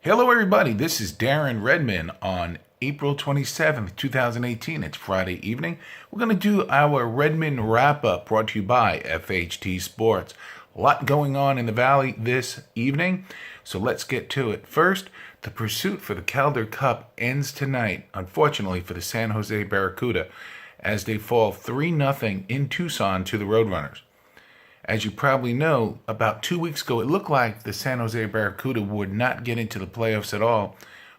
Hello, everybody. This is Darren Redmond on April 27th, 2018. It's Friday evening. We're going to do our Redmond wrap-up brought to you by FHT Sports. A lot going on in the Valley this evening, so let's get to it. First, the pursuit for the Calder Cup ends tonight, unfortunately, for the San Jose Barracuda, as they fall 3-0 in Tucson to the Roadrunners. As you probably know, about 2 weeks ago, it looked like the San Jose Barracuda would not get into the playoffs at all,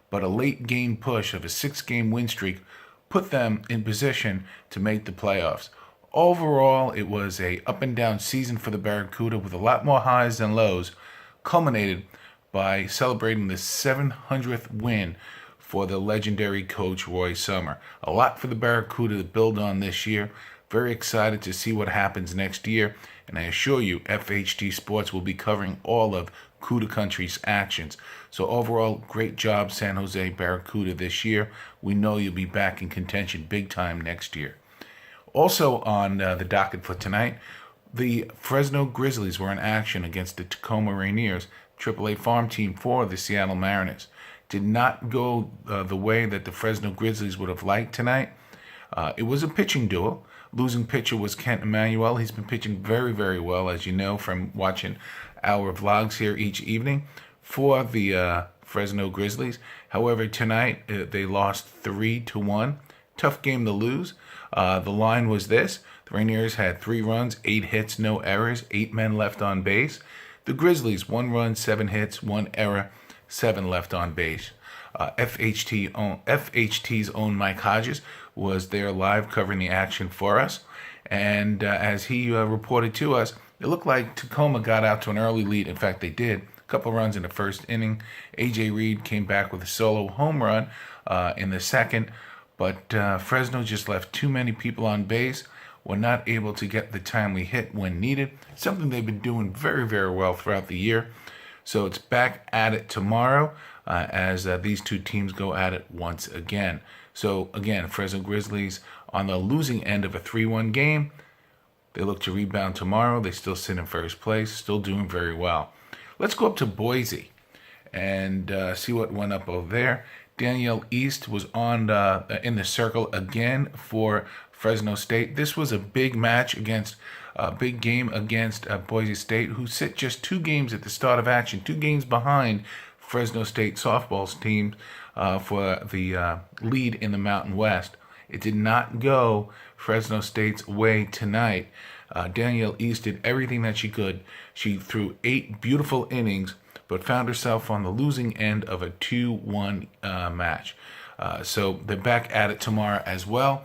but a late game push of a 6-game win streak put them in position to make the playoffs. Overall, it was a up and down season for the Barracuda with a lot more highs than lows, culminated by celebrating the 700th win for the legendary coach Roy Summer. A lot for the Barracuda to build on this year. Very excited to see what happens next year, and I assure you FHT Sports will be covering all of Cuda Country's actions. So overall, great job San Jose Barracuda this year. We know you'll be back in contention big time next year. Also on the docket for tonight, the Fresno Grizzlies were in action against the Tacoma Rainiers, AAA farm team for the Seattle Mariners. Did not go the way that the Fresno Grizzlies would have liked tonight. It was a pitching duel. Losing pitcher was Kent Emanuel. He's been pitching very, very well, as you know from watching our vlogs here each evening for the Fresno Grizzlies. However, tonight they lost 3-1. Tough game to lose. The line was this. The Rainiers had 3 runs, 8 hits, no errors, 8 men left on base. The Grizzlies, 1 run, 7 hits, 1 error, 7 left on base. FHT's own Mike Hodges was there live covering the action for us. And as he reported to us, it looked like Tacoma got out to an early lead. In fact, they did. A couple runs in the first inning. A.J. Reed came back with a solo home run in the second. But Fresno just left too many people on base. Were not able to get the timely hit when needed. Something they've been doing very, very well throughout the year. So it's back at it tomorrow as these two teams go at it once again. So again, Fresno Grizzlies on the losing end of a 3-1 game. They look to rebound tomorrow. They still sit in first place, still doing very well. Let's go up to Boise and see what went up over there. Danielle East was on in the circle again for Fresno State. This was a big match against a big game against Boise State, who sit just 2 games at the start of action, 2 games behind Fresno State softball's team for the lead in the Mountain West. It did not go Fresno State's way tonight. Danielle East did everything that she could. She threw 8 beautiful innings, but found herself on the losing end of a 2-1 match. So they're back at it tomorrow as well.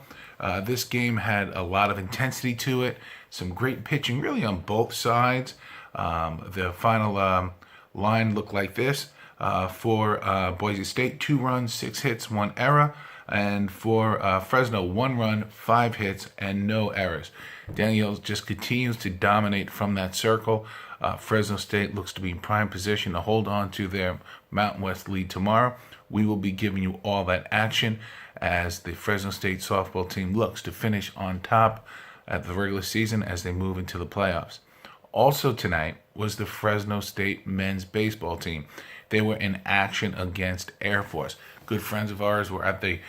This game had a lot of intensity to it, some great pitching really on both sides. The final line looked like this. For Boise State, 2 runs, 6 hits, 1 error. And for Fresno, 1 run, 5 hits, and no errors. Danielle just continues to dominate from that circle. Fresno State looks to be in prime position to hold on to their Mountain West lead tomorrow. We will be giving you all that action as the Fresno State softball team looks to finish on top at the regular season as they move into the playoffs. Also tonight was the Fresno State men's baseball team. They were in action against Air Force. Good friends of ours were at the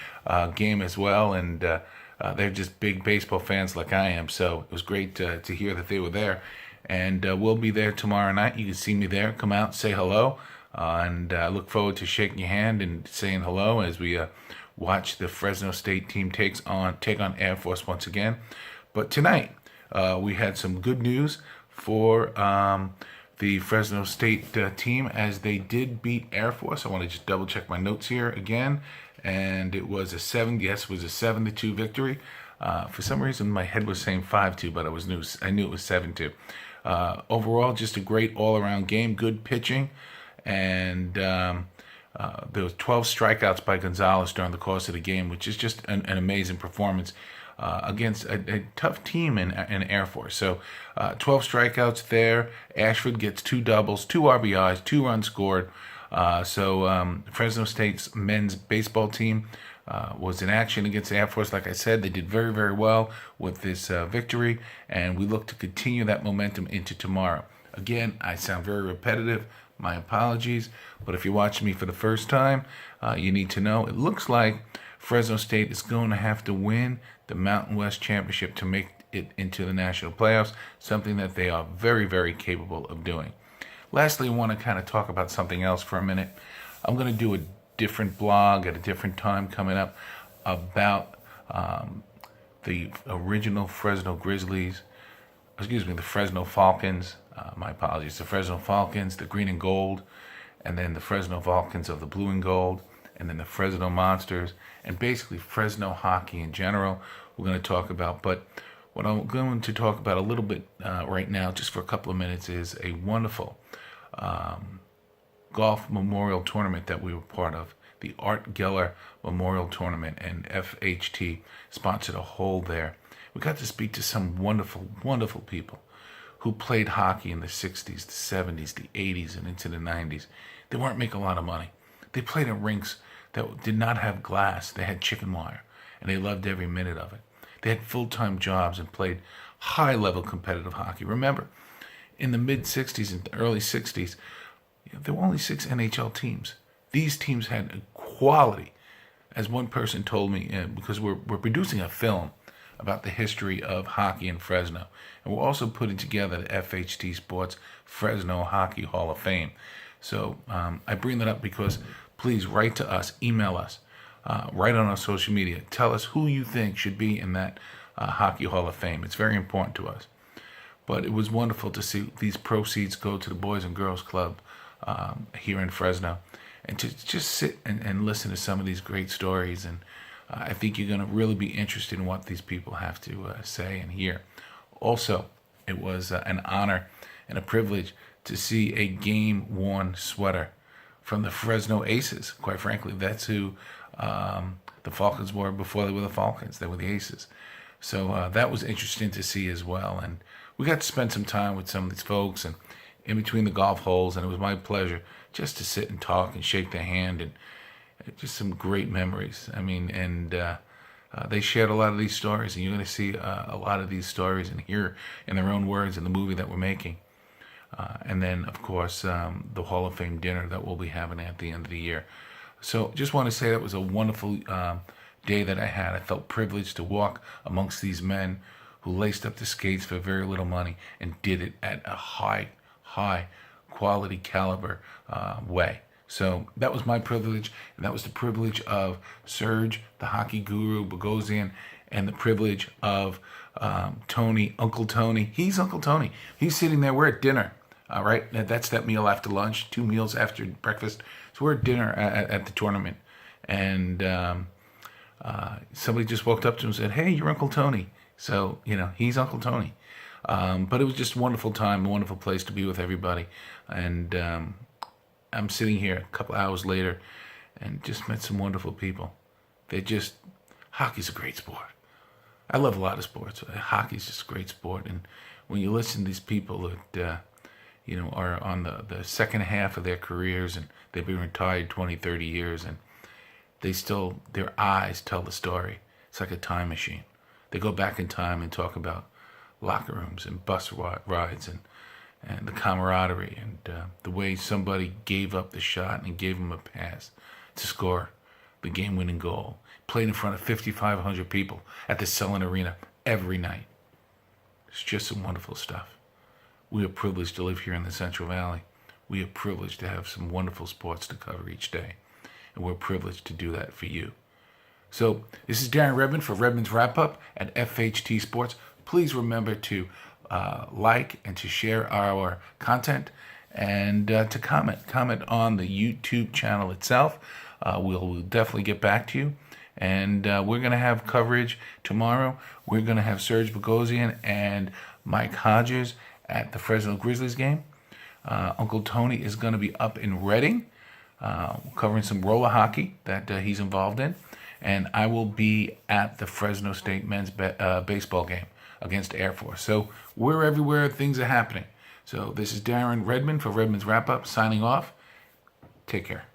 game as well, and they're just big baseball fans like I am, so it was great to hear that they were there. And we'll be there tomorrow night. You can see me there. Come out, say hello, and I look forward to shaking your hand and saying hello as we watch the Fresno State team take on Air Force once again. But tonight, we had some good news for the Fresno State team as they did beat Air Force. I want to just double check my notes here again. And it was a 7-2 victory. For some reason, my head was saying 5-2, but I knew it was 7-2. Overall, just a great all-around game, good pitching. And there was 12 strikeouts by Gonzalez during the course of the game, which is just an amazing performance against a tough team in Air Force. So 12 strikeouts there. Ashford gets 2 doubles, 2 RBIs, 2 runs scored. So Fresno State's men's baseball team was in action against Air Force. Like I said, they did very, very well with this victory, and we look to continue that momentum into tomorrow. Again, I sound very repetitive, my apologies. But if you're watching me for the first time, you need to know it looks like Fresno State is going to have to win the Mountain West Championship to make it into the national playoffs, something that they are very, very capable of doing. Lastly, I want to kind of talk about something else for a minute. I'm going to do a different blog at a different time coming up about the original Fresno Grizzlies, the Fresno Falcons, my apologies, the Fresno Falcons, the green and gold, and then the Fresno Falcons of the blue and gold, and then the Fresno Monsters, and basically Fresno hockey in general we're going to talk about. But what I'm going to talk about a little bit right now, just for a couple of minutes, is a wonderful golf memorial tournament that we were part of, the Art Geller Memorial Tournament, and FHT sponsored a hole there. We got to speak to some wonderful, wonderful people who played hockey in the 60s, the 70s, the 80s, and into the 90s. They weren't making a lot of money. They played in rinks that did not have glass. They had chicken wire, and they loved every minute of it. They had full-time jobs and played high-level competitive hockey. Remember, in the mid-60s and early 60s, there were only 6 NHL teams. These teams had quality, as one person told me, because we're producing a film about the history of hockey in Fresno. And we're also putting together the FHT Sports Fresno Hockey Hall of Fame. So I bring that up because please write to us, email us, write on our social media. Tell us who you think should be in that Hockey Hall of Fame. It's very important to us. But it was wonderful to see these proceeds go to the Boys and Girls Club here in Fresno, and to just sit and listen to some of these great stories. And I think you're going to really be interested in what these people have to say and hear. Also, it was an honor and a privilege to see a game-worn sweater from the Fresno Aces. Quite frankly, that's who the Falcons were before they were the Falcons. They were the Aces. So that was interesting to see as well. And we got to spend some time with some of these folks and in between the golf holes, and it was my pleasure just to sit and talk and shake their hand, and just some great memories. I mean, and they shared a lot of these stories, and you're going to see a lot of these stories and hear in their own words in the movie that we're making. And then, of course, the Hall of Fame dinner that we'll be having at the end of the year. So just want to say that was a wonderful day that I had. I felt privileged to walk amongst these men who laced up the skates for very little money and did it at a high quality caliber way. So that was my privilege, and that was the privilege of Serge, the hockey guru, Bogosian, and the privilege of Tony, Uncle Tony. He's Uncle Tony. He's sitting there. We're at dinner, all right? That's that meal after lunch, 2 meals after breakfast. So we're at dinner at the tournament, and somebody just walked up to him and said, "Hey, you're Uncle Tony." So, he's Uncle Tony. But it was just a wonderful time, a wonderful place to be with everybody. And I'm sitting here a couple hours later and just met some wonderful people. Hockey's a great sport. I love a lot of sports. Hockey's just a great sport. And when you listen to these people that, are on the second half of their careers, and they've been retired 20, 30 years, and their eyes tell the story. It's like a time machine. They go back in time and talk about locker rooms and bus rides and the camaraderie and the way somebody gave up the shot and gave him a pass to score the game-winning goal. Played in front of 5,500 people at the Sullen Arena every night. It's just some wonderful stuff. We are privileged to live here in the Central Valley. We are privileged to have some wonderful sports to cover each day. And we're privileged to do that for you. So this is Darren Redmond for Redmond's Wrap-Up at FHT Sports. Please remember to like and to share our content, and to comment on the YouTube channel itself. We'll definitely get back to you, and we're going to have coverage tomorrow. We're going to have Serge Bogosian and Mike Hodges at the Fresno Grizzlies game. Uncle Tony is going to be up in Reading covering some roller hockey that he's involved in, and I will be at the Fresno State men's baseball game against Air Force. So we're everywhere things are happening. So this is Darren Redmond for Redmond's Wrap-Up, signing off. Take care.